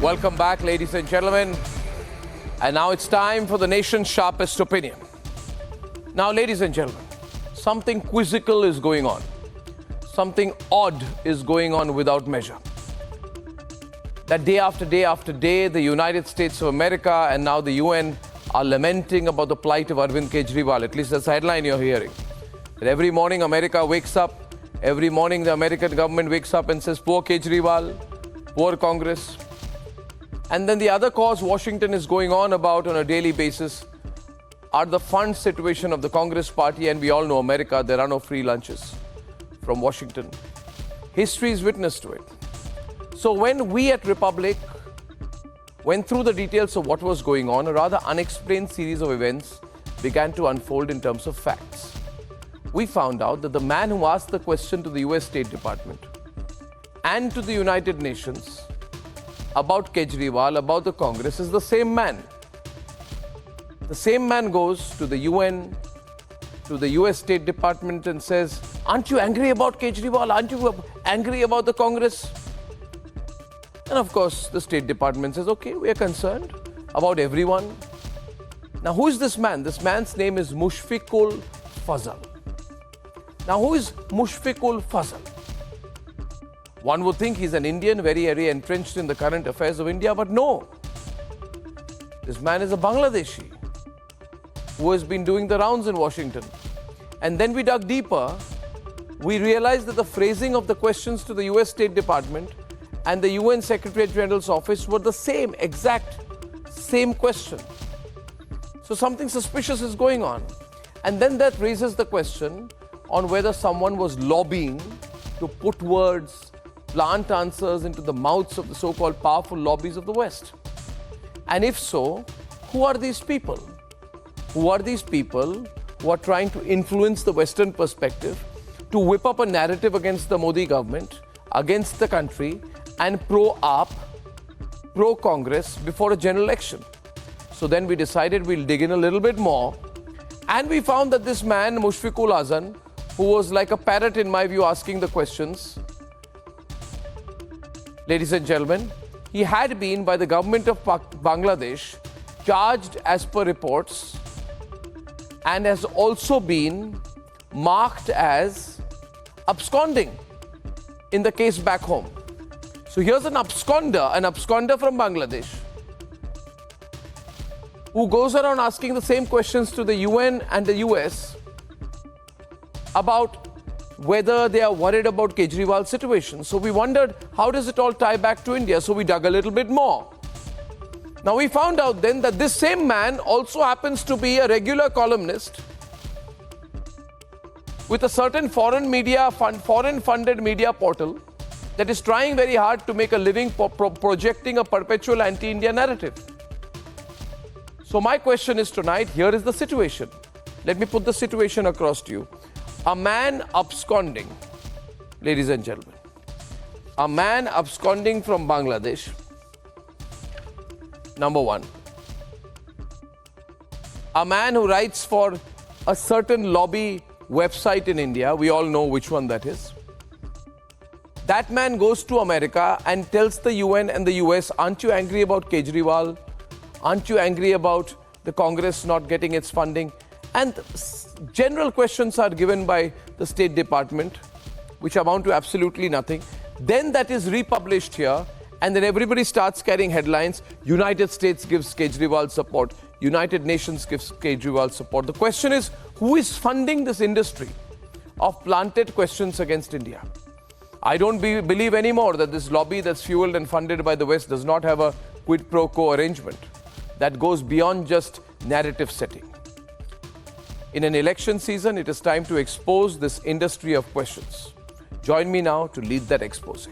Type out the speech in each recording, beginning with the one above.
Welcome back, ladies and gentlemen. And now it's time for the nation's sharpest opinion. Now, ladies and gentlemen, something quizzical is going on. Something odd is going on without measure. That day after day after day, the United States of America and now the UN are lamenting about the plight of Arvind Kejriwal. At least that's the headline you're hearing. That every morning America wakes up, every morning the American government wakes up and says, poor Kejriwal, poor Congress. And then the other cause Washington is going on about on a daily basis are the fund situation of the Congress party. And we all know America, there are no free lunches from Washington. History is witness to it. So when we at Republic went through the details of what was going on, a rather unexplained series of events began to unfold in terms of facts. We found out that the man who asked the question to the US State Department and to the United Nations about Kejriwal, about the Congress, is the same man. The same man goes to the UN, to the US State Department and says, aren't you angry about Kejriwal? Aren't you angry about the Congress? And of course, the State Department says, okay, we are concerned about everyone. Now, who is this man? This man's name is Mushfiqul Fazal. Now, who is Mushfiqul Fazal? One would think he's an Indian, very entrenched in the current affairs of India, but no. This man is a Bangladeshi who has been doing the rounds in Washington. And then we dug deeper. We realized that the phrasing of the questions to the US State Department and the UN Secretary General's office were the same, exact same question. So something suspicious is going on. And then that raises the question on whether someone was lobbying to put words, plant answers into the mouths of the so-called powerful lobbies of the West. And if so, who are these people? Who are these people who are trying to influence the Western perspective, to whip up a narrative against the Modi government, against the country, and pro-AAP, pro-Congress before a general election? So then we decided we'll dig in a little bit more. And we found that this man, Mushfiqul Azan, who was like a parrot in my view asking the questions, ladies and gentlemen, he had been by the government of Bangladesh charged as per reports and has also been marked as absconding in the case back home. So here's an absconder from Bangladesh who goes around asking the same questions to the UN and the US about whether they are worried about Kejriwal's situation. So we wondered, how does it all tie back to India? So we dug a little bit more. Now we found out then that this same man also happens to be a regular columnist with a certain foreign funded media portal that is trying very hard to make a living projecting a perpetual anti-India narrative. So my question is tonight, here is the situation. Let me put the situation across to you. A man absconding, ladies and gentlemen, a man absconding from Bangladesh, number one. A man who writes for a certain lobby website in India, we all know which one that is. That man goes to America and tells the UN and the US, aren't you angry about Kejriwal? Aren't you angry about the Congress not getting its funding? And general questions are given by the State Department, which amount to absolutely nothing. Then that is republished here, and then everybody starts carrying headlines. United States gives Kejriwal support. United Nations gives Kejriwal support. The question is, who is funding this industry of planted questions against India? I don't believe anymore that this lobby that's fueled and funded by the West does not have a quid pro quo arrangement that goes beyond just narrative setting. In an election season, it is time to expose this industry of questions. Join me now to lead that expose.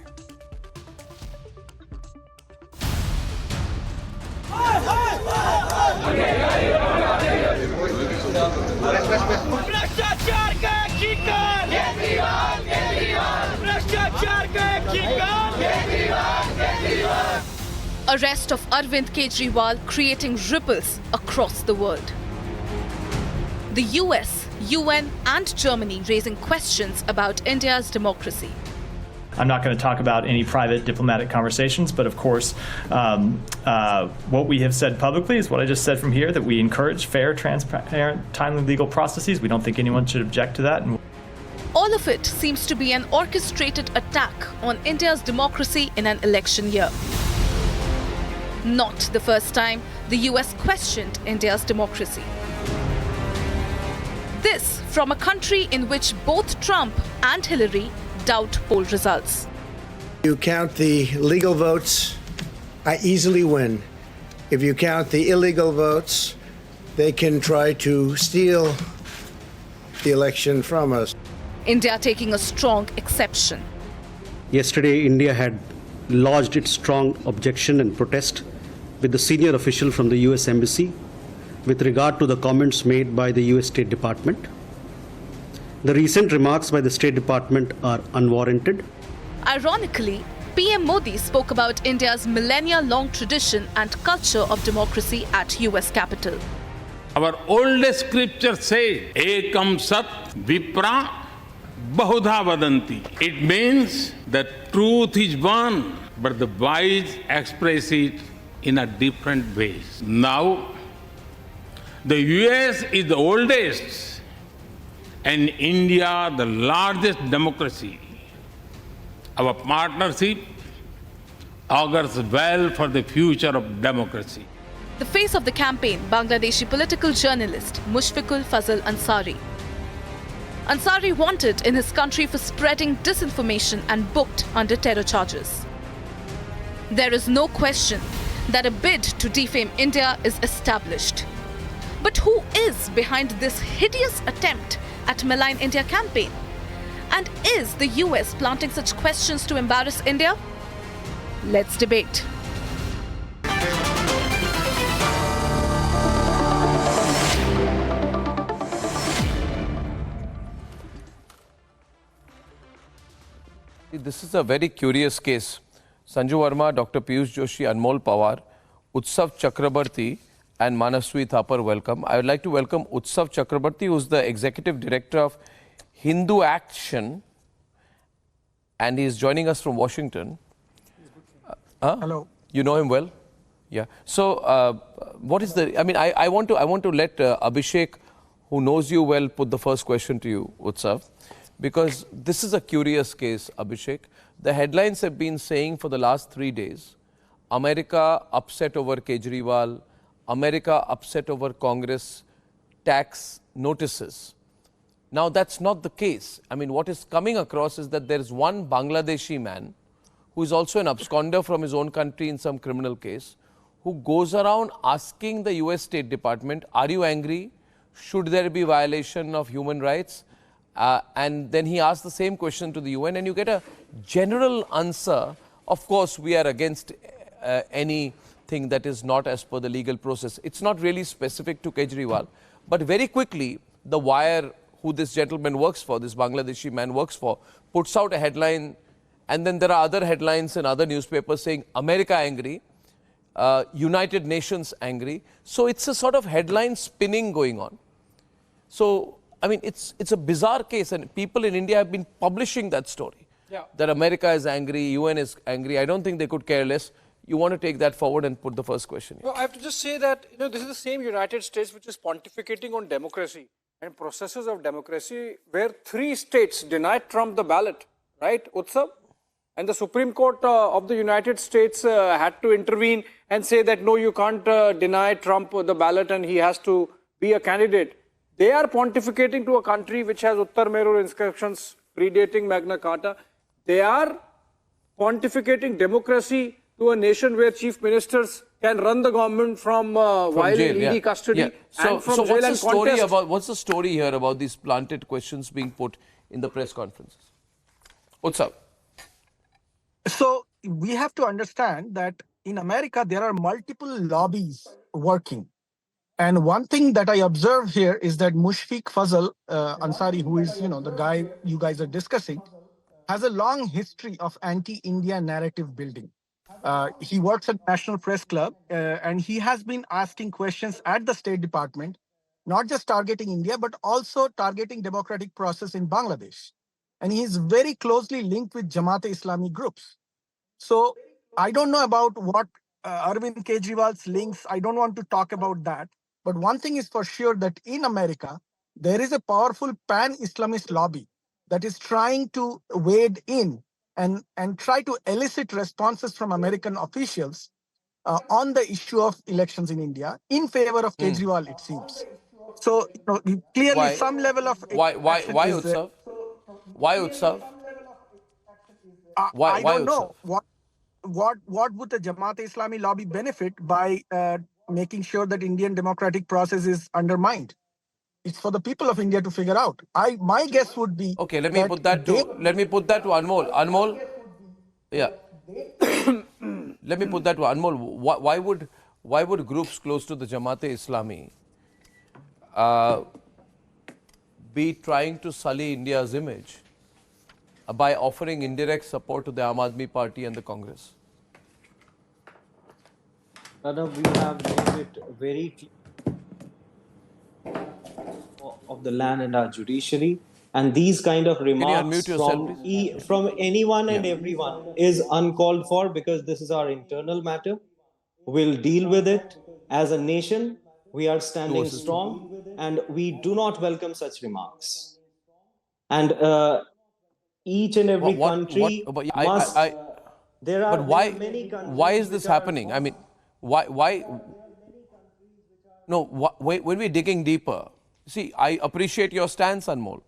Arrest of Arvind Kejriwal creating ripples across the world. The US, UN and Germany raising questions about India's democracy. I'm not going to talk about any private diplomatic conversations, but of course, what we have said publicly is what I just said from here, that we encourage fair, transparent, timely legal processes. We don't think anyone should object to that. All of it seems to be an orchestrated attack on India's democracy in an election year. Not the first time the US questioned India's democracy. This from a country in which both Trump and Hillary doubt poll results. You count the legal votes, I easily win. If you count the illegal votes, they can try to steal the election from us. India taking a strong exception. Yesterday, India had lodged its strong objection and protest with the senior official from the US Embassy with regard to the comments made by the US State Department. The recent remarks by the State Department are unwarranted. Ironically, PM Modi spoke about India's millennia-long tradition and culture of democracy at US Capitol. Our oldest scripture says, Ekam Sat Vipra Bahudha Vadanti. It means that truth is one, but the wise express it in a different ways. Now, the US is the oldest and India the largest democracy. Our partnership augurs well for the future of democracy. The face of the campaign, Bangladeshi political journalist Mushfiqul Fazal Ansari. Ansari wanted in his country for spreading disinformation and booked under terror charges. There is no question that a bid to defame India is established. But who is behind this hideous attempt at malign India campaign? And is the US planting such questions to embarrass India? Let's debate. This is a very curious case. Sanju Verma, Dr. Piyush Joshi, Anmol Pawar, Utsav Chakrabarti and Manaswi Thapar, welcome. I would like to welcome Utsav Chakrabarti, who is the Executive Director of Hindu Action, and he is joining us from Washington. Hello. You know him well? Yeah. So, what is the, I want to let Abhishek, who knows you well, put the first question to you, Utsav. Because this is a curious case, Abhishek. The headlines have been saying for the last 3 days, America upset over Kejriwal, America upset over Congress tax notices. Now, that's not the case. I mean, what is coming across is that there is one Bangladeshi man who is also an absconder from his own country in some criminal case, who goes around asking the US State Department, are you angry? Should there be violation of human rights? And then he asks the same question to the UN, and you get a general answer. Of course, we are against anything that is not as per the legal process. It's not really specific to Kejriwal. But very quickly, The Wire, who this gentleman works for, this Bangladeshi man works for, puts out a headline, and then there are other headlines in other newspapers saying, America angry, United Nations angry. So it's a sort of headline spinning going on. So, I mean, it's a bizarre case, and people in India have been publishing that story. Yeah. That America is angry, UN is angry. I don't think they could care less. You want to take that forward and put the first question here. Well, I have to just say that, this is the same United States which is pontificating on democracy and processes of democracy, where 3 states denied Trump the ballot, right, Utsav? And the Supreme Court of the United States had to intervene and say that, no, you can't deny Trump the ballot and he has to be a candidate. They are pontificating to a country which has Uttar Merur inscriptions predating Magna Carta. They are pontificating democracy to a nation where chief ministers can run the government from while in ED custody and from jail and contest. What's the story here about these planted questions being put in the press conferences? What's up? So we have to understand that in America, there are multiple lobbies working. And one thing that I observe here is that Mushfiq Fazal Ansari, who is, the guy you guys are discussing, has a long history of anti-India narrative building. He works at National Press Club, and he has been asking questions at the State Department, not just targeting India, but also targeting democratic process in Bangladesh. and he is very closely linked with Jamaat-e-Islami groups. So I don't know about what Arvind Kejriwal's links. I don't want to talk about that. But one thing is for sure that in America, there is a powerful pan-Islamist lobby that is trying to wade in and try to elicit responses from American officials on the issue of elections in India in favor of Kejriwal, it seems. So clearly Why? some level of action Why is there. Utsav? Why Utsav? I Why don't know Utsav? what would the Jamaat-e-Islami lobby benefit by making sure that Indian democratic process is undermined? It's for the people of India to figure out. My guess would be Okay, let me put that to Anmol. Anmol, yeah. Let me put that to Anmol. Why would groups close to the Jamaat-e-Islami be trying to sully India's image by offering indirect support to the Aam Aadmi Party and the Congress? Pranav, we have made it very clear of the land and our judiciary, and these kind of Can you remarks unmute yourself, please? from anyone and Yeah. everyone is uncalled for, because this is our internal matter. We'll deal with it as a nation. We are standing strong, and we do not welcome such remarks. And each and every country must. There are many countries. Why is this happening? I mean, why? No, when we're digging deeper, see, I appreciate your stance, Anmol.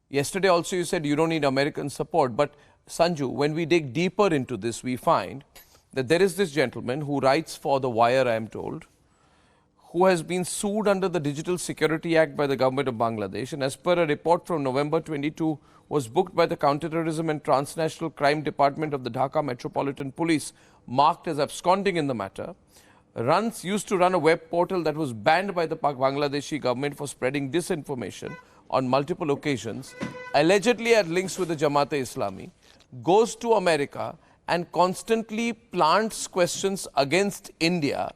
Yesterday also you said you don't need American support. But Sanju, when we dig deeper into this, we find that there is this gentleman who writes for The Wire, I am told, who has been sued under the Digital Security Act by the government of Bangladesh, and as per a report from November 22, was booked by the Counterterrorism and Transnational Crime Department of the Dhaka Metropolitan Police, marked as absconding in the matter. Used to run a web portal that was banned by the Bangladeshi government for spreading disinformation on multiple occasions, allegedly had links with the Jamaat-e-Islami, goes to America and constantly plants questions against India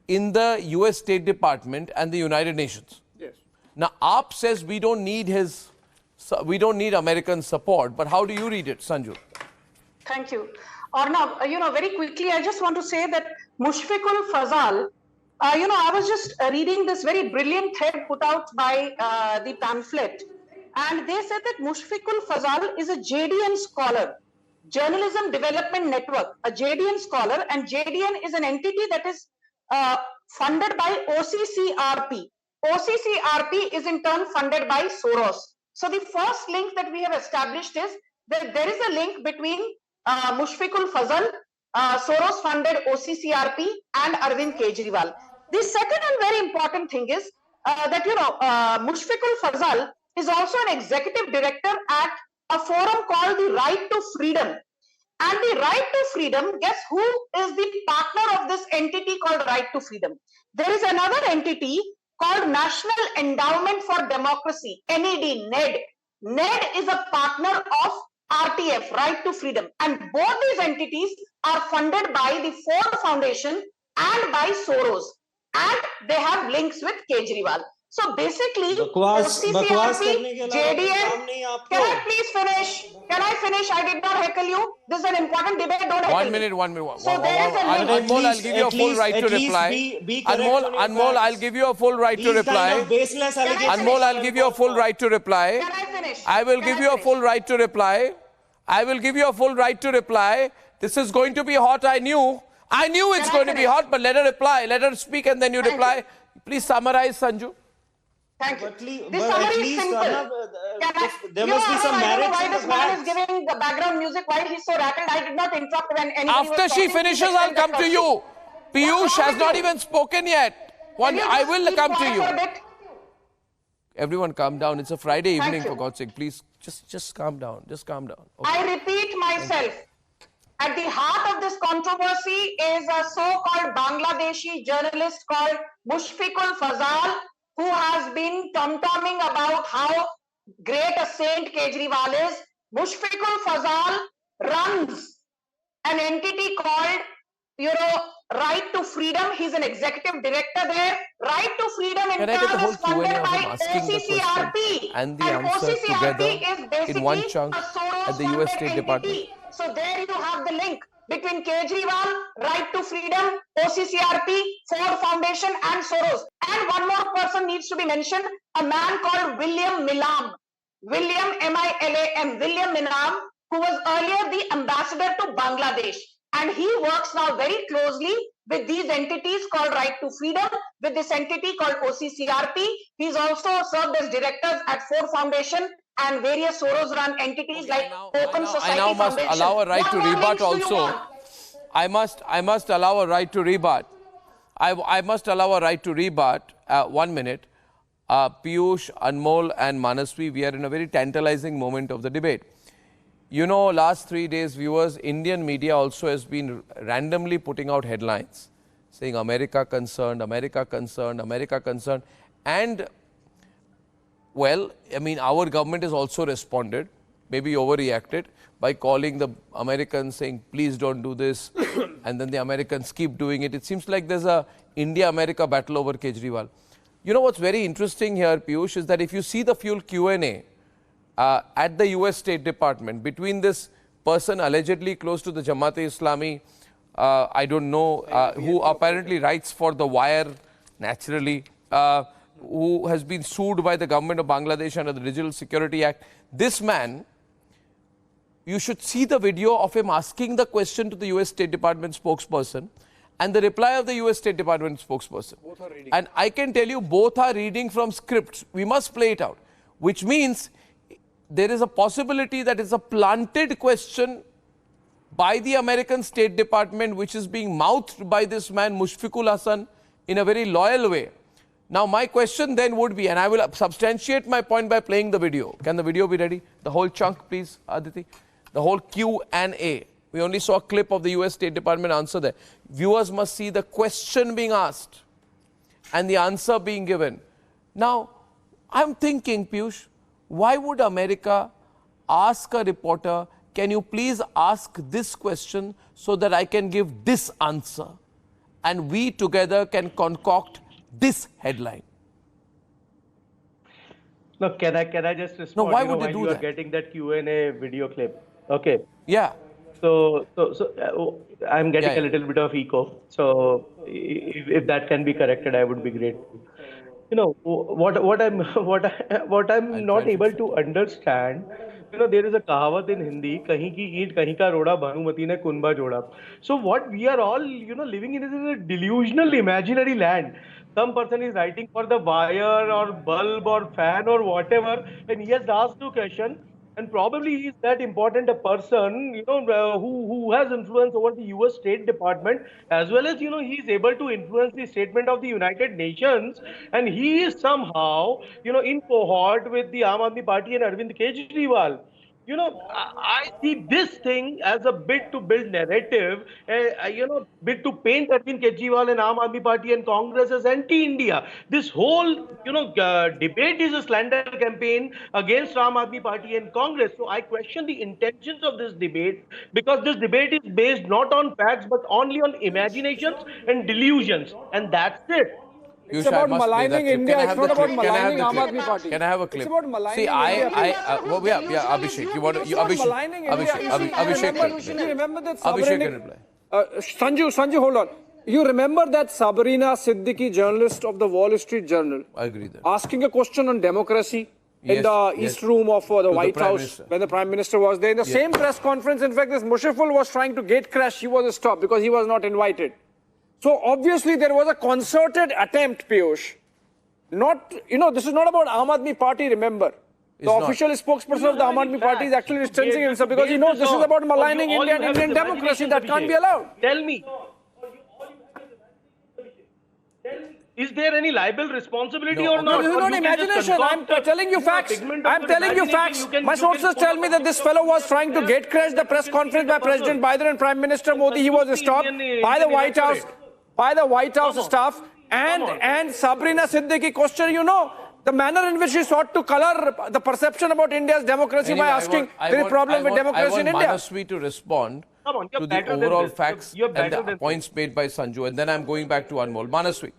in the US State Department and the United Nations. Yes. Now, AAP says we don't need American support, but how do you read it, Sanju? Thank you. Arnab, very quickly, I just want to say that Mushfiqul Fazal, I was just reading this very brilliant thread put out by the pamphlet, and they said that Mushfiqul Fazal is a JDN scholar, Journalism Development Network, a JDN scholar, and JDN is an entity that is funded by OCCRP. OCCRP is in turn funded by Soros. So the first link that we have established is that there is a link between Mushfiqul Fazal, Soros-funded OCCRP, and Arvind Kejriwal. The second and very important thing is that Mushfiqul Fazal is also an executive director at a forum called the Right to Freedom. And the Right to Freedom, guess who is the partner of this entity called Right to Freedom? There is another entity called National Endowment for Democracy, NED, NED. NED is a partner of RTF, Right to Freedom. And both these entities are funded by the Ford Foundation and by Soros. And they have links with Kejriwal. So basically, OCCRP, JDN, can I please finish? Can I finish? I did not heckle you. This is an important debate. Don't heckle me. 1 minute. So there is a link. Anmol, I'll give you a full right to reply. Anmol, I'll give you a full right to reply. Anmol, I'll give you a full right to reply. Can I finish? I will give you a full right to reply. I will give you a full right to reply. This is going to be hot, I knew. I knew it's going to be hot, but let her reply. Let her speak and then you reply. Please summarize, Sanju. Thank you. But The summary is simple. There must be some merit why in the this man is facts. giving the background music while he's so rattled. I did not interrupt when anybody After was she talking. finishes, I'll come to you. Piyush has not even spoken yet. I will come to you. Everyone calm down. It's a Friday evening, for God's sake. Please, just calm down. Just calm down. Okay. I repeat myself. At the heart of this controversy is a so-called Bangladeshi journalist called Mushfiqul Fazal, who has been tom-tomming about how great a saint Kejriwal is. Mushfiqul Fazal runs an entity called right to freedom. He's an executive director there. Right to freedom in Can I get the turn whole is funded Q&A of him by asking the question OCCRP. and the answer OCCRP together is basically in one chunk a at Soros the US funded State Department? entity. So there you have the link between Kejriwal, Right to Freedom, OCCRP, Ford Foundation and Soros. And one more person needs to be mentioned, a man called William Milam. William, M-I-L-A-M, William Milam, who was earlier the ambassador to Bangladesh. And he works now very closely with these entities called Right to Freedom, with this entity called OCCRP. He's also served as directors at Ford Foundation and various Soros-run entities like Open Society I now must Foundation. allow a right What to more rebut links do you also. want? I must allow a right to rebut. I must allow a right to rebut. 1 minute. Piyush, Anmol and Manasvi, we are in a very tantalizing moment of the debate. You know, last 3 days, viewers, Indian media also has been randomly putting out headlines saying America concerned, America concerned, America concerned. And, well, I mean, our government has also responded, maybe overreacted, by calling the Americans saying, please don't do this. And then the Americans keep doing it. It seems like there's a India-America battle over Kejriwal. You know what's very interesting here, Piyush, is that if you see the full Q&A at the US State Department between this person allegedly close to the Jamaat-e-Islami, I don't know, who apparently writes for The Wire, naturally, who has been sued by the government of Bangladesh under the Digital Security Act. This man, you should see the video of him asking the question to the US State Department spokesperson and the reply of the US State Department spokesperson. And I can tell you both are reading from scripts. We must play it out, which means there is a possibility that it's a planted question by the American State Department, which is being mouthed by this man, Mushfiqul Hasan, in a very loyal way. Now, my question then would be, and I will substantiate my point by playing the video. Can the video be ready? The whole chunk, please, Aditi. The whole Q&A. We only saw a clip of the US State Department answer there. Viewers must see the question being asked and the answer being given. Now, I'm thinking, Piyush, why would America ask a reporter, can you please ask this question so that I can give this answer? And we together can concoct this headline. No, can I just respond? No, why would they do you that? are getting that Q&A video clip. Okay. Yeah. So I'm getting a little bit of echo. So if that can be corrected, I would be grateful. You know what I'm not able to understand. You know, there is a kahawat in Hindi, kahin ki eent kahin ka roda, Bhanumati ne kunba joda. So what we are all, living in is a delusional imaginary land. Some person is writing for the wire or bulb or fan or whatever, and he has asked a question. And probably he is that important a person, who has influence over the US State Department, as well as, he is able to influence the statement of the United Nations. And he is somehow, in cohort with the Aam Aadmi Party and Arvind Kejriwal. I see this thing as a bid to build narrative, bid to paint Arvind Kejriwal and Aam Aadmi Party and Congress as anti-India. This whole, debate is a slander campaign against Aam Aadmi Party and Congress. So I question the intentions of this debate, because this debate is based not on facts but only on imaginations and delusions, and that's it. It's about maligning India. It's not about maligning Aam Aadmi Party. Can I have a clip? It's about maligning India. India. Abhishek. You want to? Abhishek. You remember that Abhishek can reply. Sanju, hold on. You remember that Sabrina Siddiqui, journalist of the Wall Street Journal, I agree that. asking a question on democracy in the East Room of the White House when the Prime Minister was there. In the same press conference, in fact, this Mushfiqul was trying to gate crash. He was stopped because he was not invited. So obviously there was a concerted attempt, Piyush. This is not about Aam Aadmi Party, remember. The official spokesperson of the Aam Aadmi Party is actually distancing himself because he knows this is about maligning India and Indian democracy. That can't be allowed. Tell me, is there any liable responsibility or not? No, this is not imagination. I'm telling you facts. I'm telling you facts. My sources tell me that this fellow was trying to gate crash the press conference by President Biden and Prime Minister Modi. He was stopped by the White House, staff, and Sabrina Siddiqui question. The manner in which he sought to color the perception about India's democracy by asking there is a problem with democracy in India. I want Manaswi to respond Come on, to the overall facts You're and better the than points made by Sanju, and then I'm going back to Anmol. Manaswi.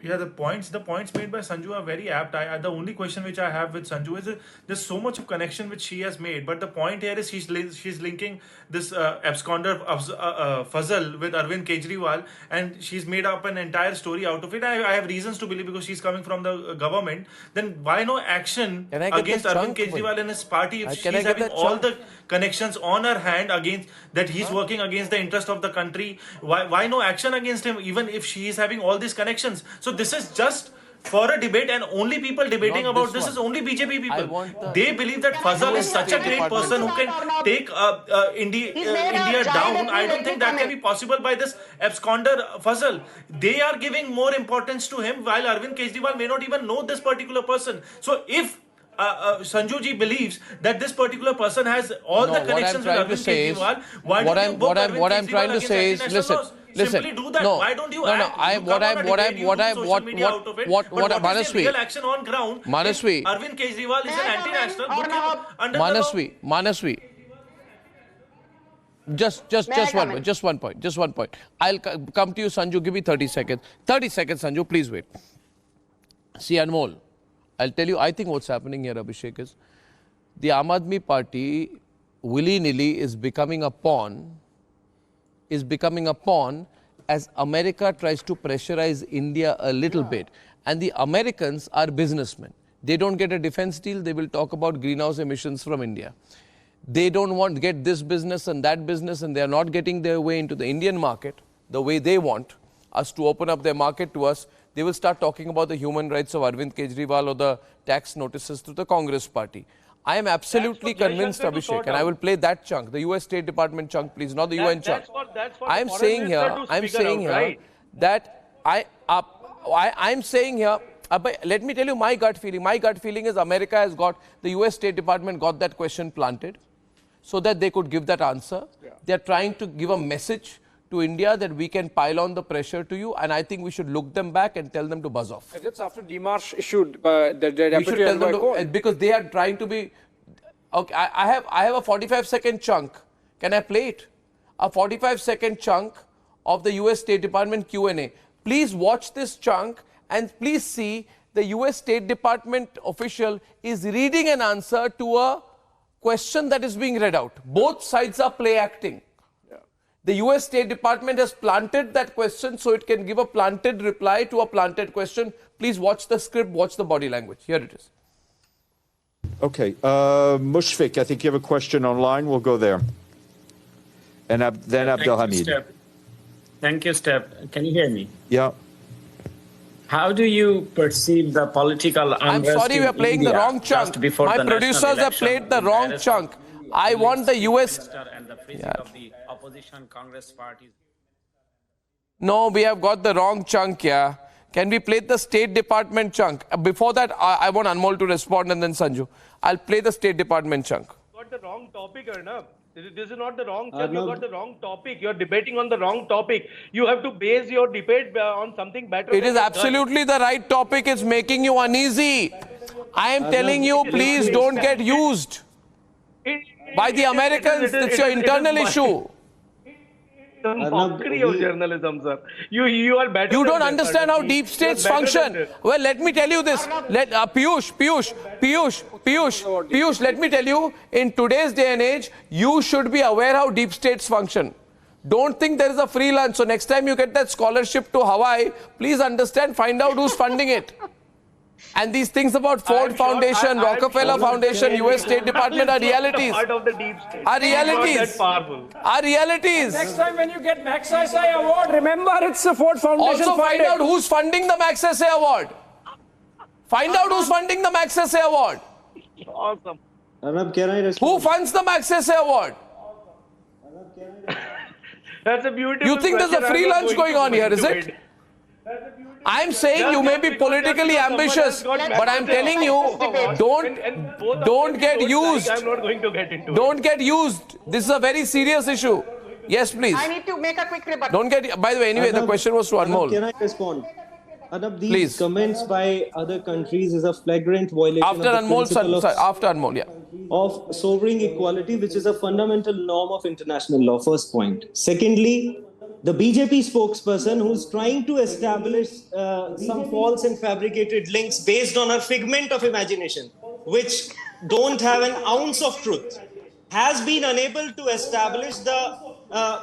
Yeah, the points made by Sanju are very apt. The only question which I have with Sanju is there's so much of connection which she has made, but the point here is she's linking this absconder Fazal with Arvind Kejriwal, and she's made up an entire story out of it. I have reasons to believe because she's coming from the government. Then why no action against Arvind Kejriwal and his party if she's having all the connections on her hand against that he's working against the interest of the country? Why no action against him even if she is having all these connections? So this is just for a debate, and only people debating about this is only BJP people. They believe that Fazal is such a great person who can take India down. I don't think that can be possible by this absconder Fazal. They are giving more importance to him while Arvind Kejriwal may not even know this particular person. So if Sanju ji believes that this particular person has all the connections with Arvind Kejriwal, why don't you book Arvind what I'm trying to say is, listen. Simply do that. Why don't you act? Manaswi, real action on ground. Manaswi, Arvind Kejriwal is an anti-national. Manaswi. Just one point. I'll come to you, Sanju. Give me 30 seconds. 30 seconds, Sanju. Please wait. See, Anmol, I'll tell you, I think what's happening here, Abhishek, is the Aam Aadmi Party willy-nilly is becoming a pawn as America tries to pressurize India a little bit. And the Americans are businessmen. They don't get a defense deal, they will talk about greenhouse emissions from India. They don't want to get this business and that business, and they are not getting their way into the Indian market the way they want us to open up their market to us. They will start talking about the human rights of Arvind Kejriwal or the tax notices to the Congress party. I am absolutely convinced, Abhishek, and I will play that chunk, the US State Department chunk, please, not the UN chunk. I'm saying here that let me tell you my gut feeling. My gut feeling is America has got, the US State Department got that question planted so that they could give that answer. They are trying to give a message to India that we can pile on the pressure to you, and I think we should look them back and tell them to buzz off. That's after Demarche issued the deputy envoy code. Because they are trying to be. Okay, I have a 45-second chunk. Can I play it? A 45-second chunk of the US State Department Q&A. Please watch this chunk and please see the US State Department official is reading an answer to a question that is being read out. Both sides are play acting. The US State Department has planted that question so it can give a planted reply to a planted question. Please watch the script, watch the body language. Here it is. Okay. Mushfiq, I think you have a question online. We'll go there. And then Abdelhamid. Thank you, Step. Can you hear me? Yeah. How do you perceive the political unrest? I'm sorry, we are playing the wrong chunk. My producers have played the wrong chunk. I want the US... And the freezing of the opposition Congress parties. No, we have got the wrong chunk here. Can we play the State Department chunk? Before that, I want Anmol to respond and then Sanju. I'll play the State Department chunk. You got the wrong topic, Arnab. This is not the wrong chunk. You got the wrong topic. You're debating on the wrong topic. You have to base your debate on something better. It is absolutely the right topic. It's making you uneasy. I am telling you, please don't get used by the Americans. It's your internal issue. The mockery of journalism, sir. You are better. You don't understand how deep states function. Well, let me tell you this. Piyush, let me tell you, in today's day and age, you should be aware how deep states function. Don't think there is a free lunch. So next time you get that scholarship to Hawaii, please understand, find out who's funding it. And these things about Ford Foundation, Rockefeller Foundation, US State Department are realities. Are realities. Are realities. Next time when you get Max SI award, remember it's the Ford Foundation. Also find out who's funding the Max SA award. Find out who's funding the Max SA award. Awesome. Arnab, can I respond? Who funds the Max SA award? That's a beautiful You think there's a free lunch going on here, is it? I'm saying you may be politically ambitious, but I'm telling you, don't get used. I'm not going to get into it. Don't get used. This is a very serious issue. Yes, please. I need to make a quick rebuttal. Don't get... By the way, anyway, the question was to Anmol. Can I respond? Anab, these Please. comments by other countries is a flagrant violation After of the Anmol, principle after Anmol, yeah. of sovereign equality, which is a fundamental norm of international law. First point. Secondly, the BJP spokesperson who's trying to establish some false and fabricated links based on a figment of imagination, which don't have an ounce of truth, has been unable to establish the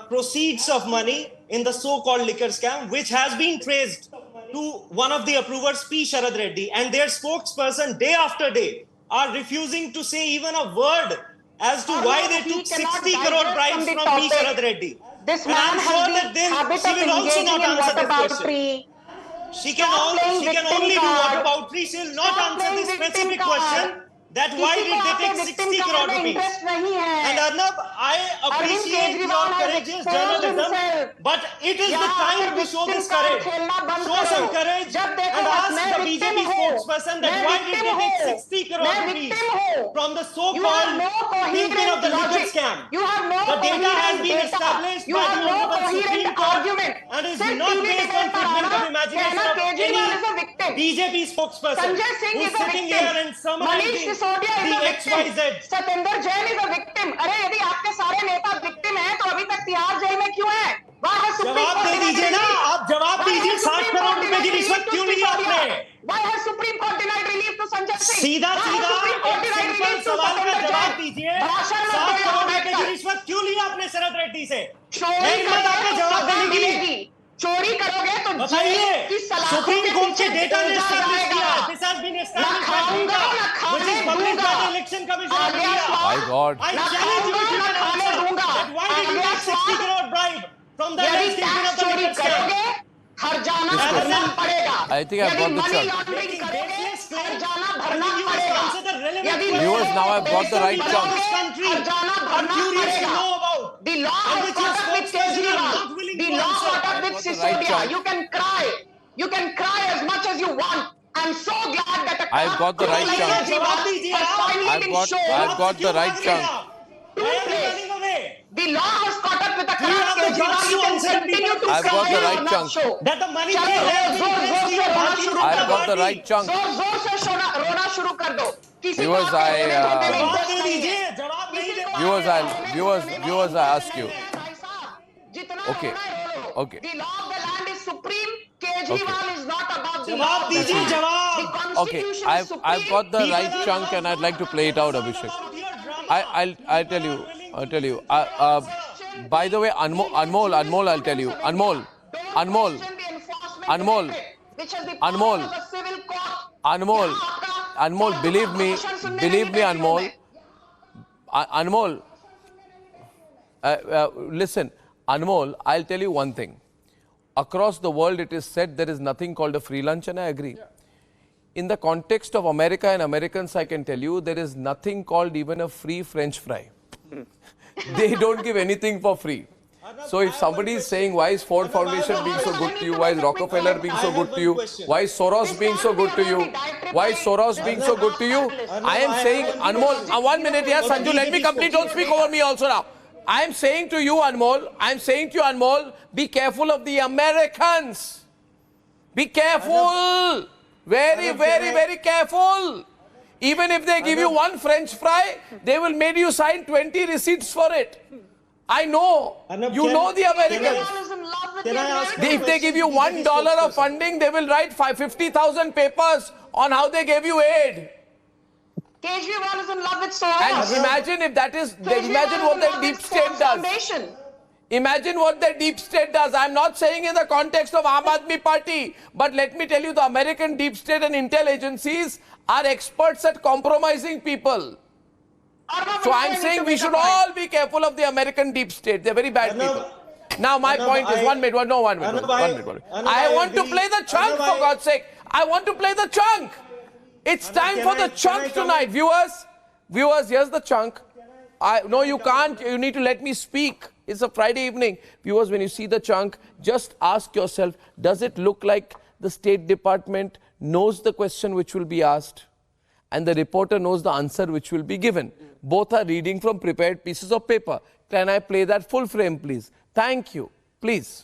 proceeds of money in the so-called liquor scam, which has been traced to one of the approvers, P. Sharad Reddy, and their spokesperson day after day are refusing to say even a word as to why they took 60 crore bribes from P. Sharad Reddy. This man has the habit of engaging in whataboutery. She can only do whataboutery. She will not answer this specific question that why did they take 60 crore rupees. And Arnab, I appreciate your courageous journalism, but it is the time to show this courage. Show some courage and ask the BJP spokesperson that why did they take 60 crore rupees from the so-called kingpin of the liquor scam. The data has been established by the Honorable Supreme Court and is not based on figment of imagination of any BJP spokesperson who is sitting here and summarizing the XYZ. Satendra Jain is a victim. अरे यदि आपके सारे नेता victim हैं तो अभी तक Tihar jail में क्यों हैं? जवाब दे दीजिए ना, आप जवाब दीजिए। 60 करोड़ रुपए की रिश्वत क्यों ली आपने? Why has Supreme Court denied relief to Sanjay Singh? सीधा एक सिंपल सवाल का जवाब दीजिए। 7 करोड़ रुपए की रिश्वत क्यों ली आपने शरद रेड्डी से? आपने जवाब देने की चोरी करोगे तो बताइए। सुप्रीम कोर्ट के डेटा ने एस्टैब्लिश किया, this has been established by data which is published by the election commission of India. My God. I challenge you to answer that why did you take 60 crore bribe from the यदि tax चोरी करोगे हर जाना भरना पड़ेगा। I think I've got the chunk. हर जाना भरना पड़ेगा। यदि Viewers, now I've got the right chunk. हर जाना भरना पड़ेगा। The law has caught up with Kejriwal. The law caught up with Sisodia. You can cry. You can cry as much as you want. I'm so glad that I've got the right chunk. I've got the right chunk. The law has caught up with the crowd. Kejriwal, you can continue to I've got the right chunk. That the money I've got the right chunk. जोर से रोना शुरू कर दो। Viewers, viewers, I ask you. Okay. Okay. The law of the land is supreme. Kejriwal is not above the law. जवाब दीजिए, जवाब। The constitution Okay, is supreme. I've got the right chunk and I'd like to play it out, Abhishek. I'll tell you. By the way, Anmol, I'll tell you. Anmol, believe me, Anmol. Listen, Anmol, I'll tell you one thing. Across the world, it is said there is nothing called a free lunch, and I agree. In the context of America and Americans, I can tell you, there is nothing called even a free French fry. They don't give anything for free. So if somebody is saying, why is Ford Foundation being so good to you? Why is Rockefeller being so good to you? Why is Soros being so good to you? Why is Soros being so good to you? I am saying, Anmol, 1 minute, yes, Sanju, let me complete. Don't speak over me also now. I am saying to you, Anmol, be careful of the Americans. Be careful. Very, very, very careful. Even if they give you one French fry, they will make you sign 20 receipts for it. I know. You know the Americans. If they give you $1 of funding, they will write 50,000 papers on how they gave you aid. Kejriwal is in love with Soros. And imagine if that is, imagine what the deep state does. Imagine what the deep state does. I'm not saying in the context of Aam Aadmi Party, but let me tell you, the American deep state and intel agencies are experts at compromising people. So I'm saying we should all be careful of the American deep state. They're very bad people. Now my point is, 1 minute. I want to play the chunk, for God's sake. I want to play the chunk. It's time for the chunk tonight. Viewers, here's the chunk. No, you can't. You need to let me speak. It's a Friday evening. Viewers, when you see the chunk, just ask yourself, does it look like the State Department knows the question which will be asked? and the reporter knows the answer which will be given. Both are reading from prepared pieces of paper. Can I play that full frame, please? Thank you. Please.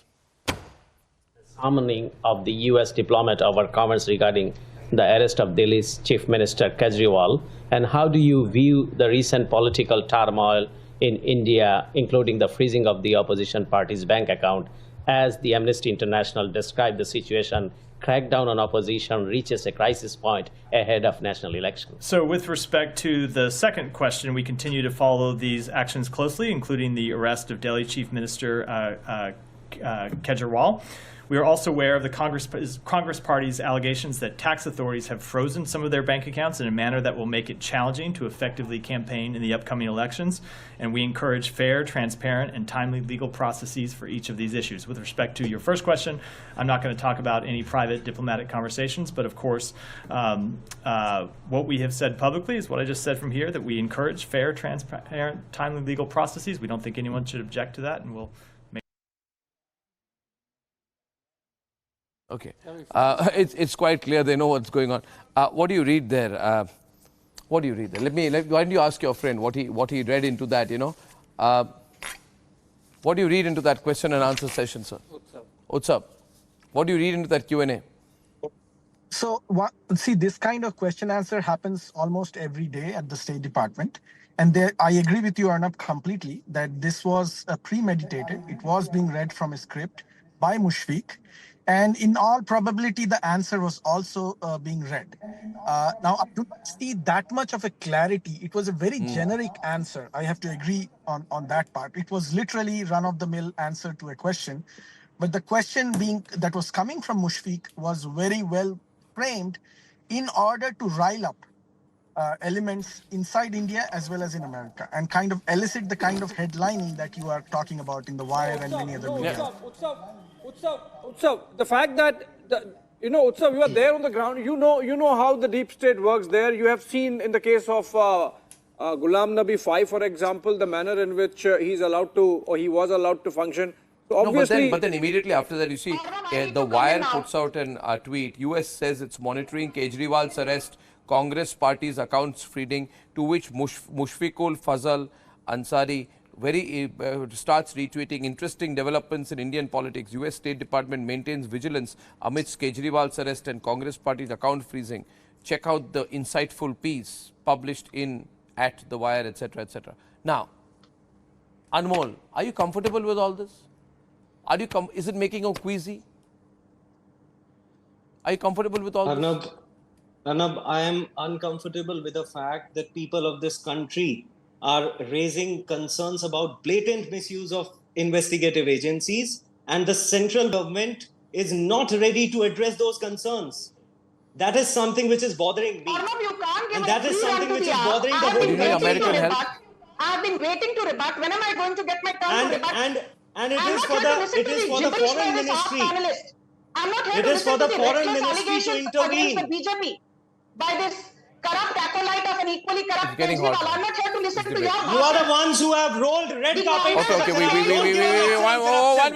Summoning of the US diplomat over comments regarding the arrest of Delhi's Chief Minister Kejriwal, and how do you view the recent political turmoil in India, including the freezing of the opposition party's bank account, as the Amnesty International described the situation? Crackdown on opposition reaches a crisis point ahead of national elections. So with respect to the second question, we continue to follow these actions closely, including the arrest of Delhi Chief Minister Kejriwal. We are also aware of the Congress Party's allegations that tax authorities have frozen some of their bank accounts in a manner that will make it challenging to effectively campaign in the upcoming elections. And we encourage fair, transparent, and timely legal processes for each of these issues. With respect to your first question, I'm not going to talk about any private diplomatic conversations, but of course, what we have said publicly is what I just said from here, that we encourage fair, transparent, timely legal processes. We don't think anyone should object to that, and we'll Okay, it's quite clear. They know what's going on. What do you read there? What do you read there? Why don't you ask your friend what he read into that? You know, what do you read into that question and answer session, sir? Utsav, what do you read into that Q&A? So, see, this kind of question answer happens almost every day at the State Department. And I agree with you, Arnab, completely that this was premeditated. It was being read from a script by Mushfiq. And in all probability, the answer was also being read. Now, I do not see that much of a clarity. It was a very generic answer. I have to agree on that part. It was literally run-of-the-mill answer to a question. But the question that was coming from Mushfiq was very well framed in order to rile up elements inside India as well as in America, and kind of elicit the kind of headlining that you are talking about in The Wire and many other media. Utsav, the fact that, Utsav, you are there on the ground, you know how the deep state works there. You have seen in the case of Ghulam Nabi 5, for example, the manner in which he was allowed to function. So obviously, but then immediately after that, you see, The Wire puts out a tweet. US says it's monitoring Kejriwal's arrest, Congress party's accounts freezing, to which Mushfiqul Fazal Ansari starts retweeting interesting developments in Indian politics. US State Department maintains vigilance amidst Kejriwal's arrest and Congress party's account freezing. Check out the insightful piece published at The Wire, etc., etc. Now, Anmol, are you comfortable with all this? Is it making you queasy? Are you comfortable with all this? Arnab, I am uncomfortable with the fact that people of this country are raising concerns about blatant misuse of investigative agencies, and the central government is not ready to address those concerns. That is something which is bothering me. Arnab, you can't give and that is something which is bothering the whole country. I have been waiting to rebut. When am I going to get my turn to rebut? And it is for the foreign ministry. I'm not here it to is for listen the to foreign reckless ministry to intervene against the BJP by this corrupt acolyte of an equally corrupt Kejriwal. I'm not here to listen to your You are the ones who have rolled red carpet. Okay,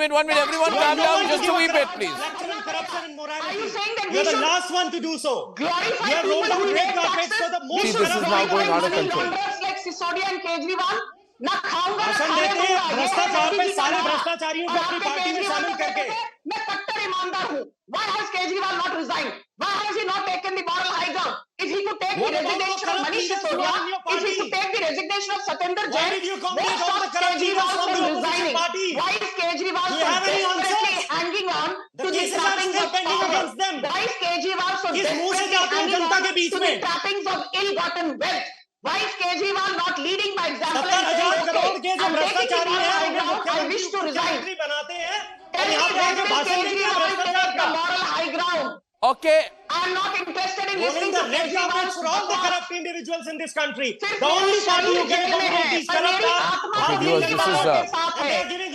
one minute, everyone calm down just a wee bit, please. Corruption and morality. Are you saying that You're the last one to do so. Glorify you have rolled out red carpets for the most See, this is now going out of control. like Sisodia and Kejriwal, ना खाऊंगा ना भाषण खाने देते हैं दूंगा। भ्रष्टाचार ये पे है सारे मोदी भ्रष्टाचारियों को और अपनी आपके पार्टी में केजरीवाल शामिल को करके कहते थे, मैं कट्टर ईमानदार हूँ। Why has Kejriwal not resigned? Why has he not taken the moral high ground? If he could take the resignation of Manish Sisodia, if he could take the resignation of Satendra Jain, what stops Kejriwal from resigning? Why is Kejriwal so desperately hanging on to the trappings of power? Why is Kejriwal so desperately hanging on to the trappings of ill-gotten wealth? Why is Kejriwal not leading by example and saying, okay, I'm taking the moral high ground, I wish to resign. Tell me when will Kejriwal take the moral high ground? Okay. I'm not interested in listening to the red carpet for all the corrupt individuals in this country. The only party who can dominate these corrupt Okay, viewers, this is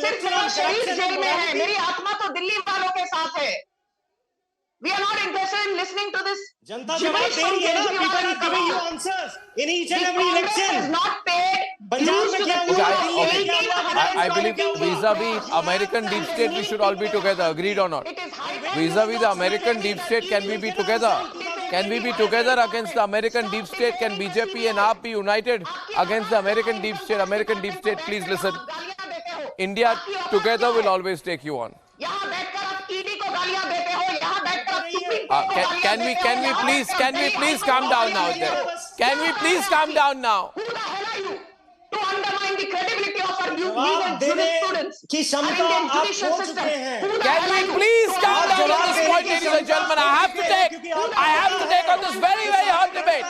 सिर्फ मेरा शरीर jail में है, मेरी आत्मा तो दिल्ली वालों के साथ है. We are not interested in listening to this. जनता जवाब दे रही है ना. People are giving you answers in each and every election. Is not paid. Punjab में क्या हुआ? I believe vis-a-vis American deep state, we should all be together. Agreed or not? Vis-a-vis the American deep state, can we be together? Can we be together against the American deep state? Can BJP and AAP be united against the American deep state? American deep state, please listen. India together will always take you on. Can we please calm down now? Can we please calm down now? To undermine the credibility of our legal jurisprudence and Indian judicial system. Can we please calm down on this point, ladies and gentlemen? I have to take on this very, very hot debate.